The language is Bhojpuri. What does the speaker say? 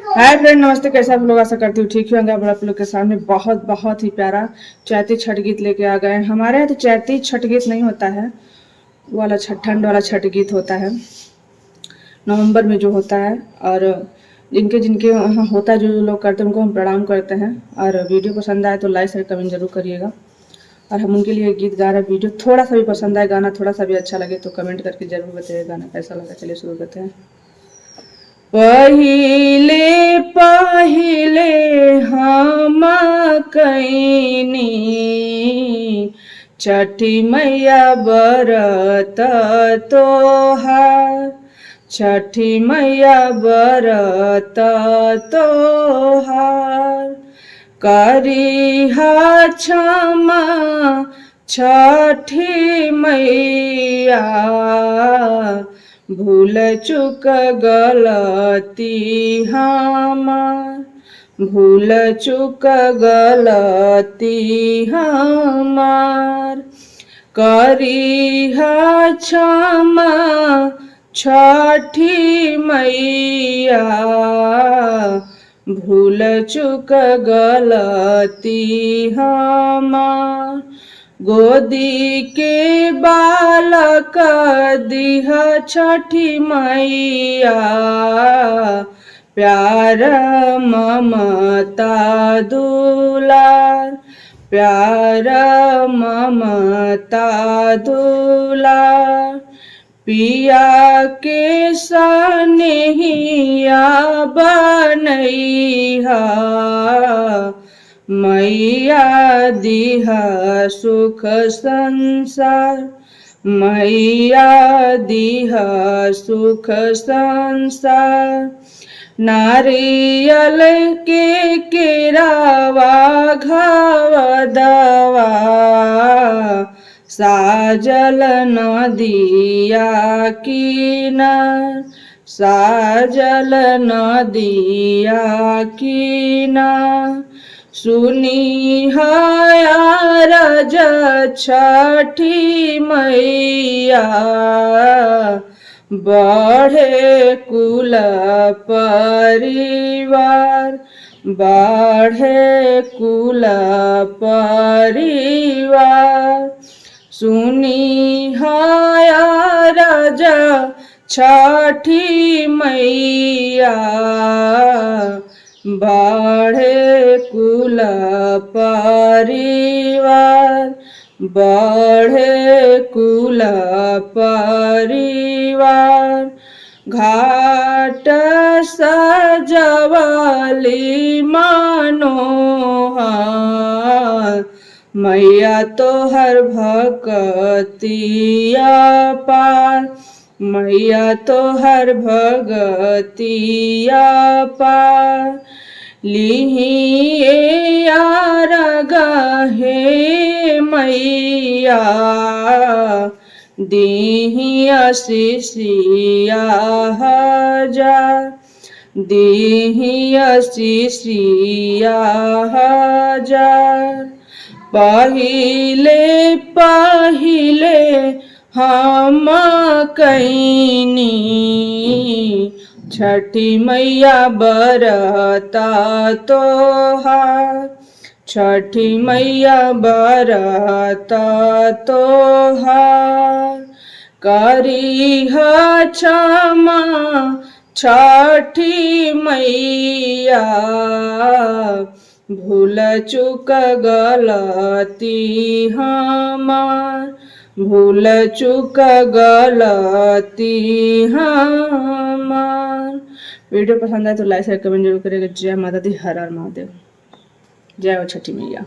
हाय फ्रेंड, नमस्ते। कैसे आप लोग? आशा करती हूँ ठीक ही होंगे। आप लोग के सामने बहुत बहुत ही प्यारा चैती छठ गीत लेके आ गए हैं। हमारे यहाँ तो चैती छठ गीत नहीं होता है, वो वाला छठ ठंड वाला छठ गीत होता है नवंबर में जो होता है। और जिनके जिनके यहाँ होता है, जो जो लोग करते हैं उनको हम प्रणाम करते हैं। और वीडियो पसंद आए तो लाइक शेयर कमेंट जरूर करिएगा। और हम उनके लिए गीत गा रहे हैं। वीडियो थोड़ा सा भी पसंद आए, गाना थोड़ा सा भी अच्छा लगे तो कमेंट करके जरूर बताइए गाना कैसा लगा। चलिए शुरू करते हैं। पहिले पहिले हम कैनी छठी मैया बरत तोहार, छठी मैया बरत तोहार। करिहा क्षमा छठी मैया, भूल चुक गलती हमार, भूल चुक गलती हमार। करिहा क्षमा छठी मैया, भूल चुक गलती हमार। गोदी के बालक दिह छठी मैया, प्यार ममता दुलार, प्यार ममता दुलार। पिया के सनेहिया बनैहा, मैया दिहा सुख संसार, मैया दिहा सुख संसार। नारियल के केरावा घवदवा, साजल नदिया किनार, साजल नदिया किनार। सुनी रज छठी मैया, बढ़े कुल परिवार, बढ़े कुल परिवार। सुनी रज छठी मैया, बढ़े कुल परिवार, बढ़े कुल परिवार। घाट सजवली मनोहर, मैया तोहर भगतिया पार, मैया तोहर भगतिया पार। लिहिए रगे मैया, दीहिया शिशिया हजार, दीहिया शिशिया हजार। पहिले पहिले हम कैनी छठी मैया बरता तोहार, छठी मैया बरता तोहार। करिहा क्षमा छठी मैया, भूल चुक गलती हमार, भूल चुक गलती हमार। वीडियो पसंद आए तो लाइक शेयर कमेंट जरूर करेगा। जय माता दी, हर हर महादेव। जय हो छठी मैया।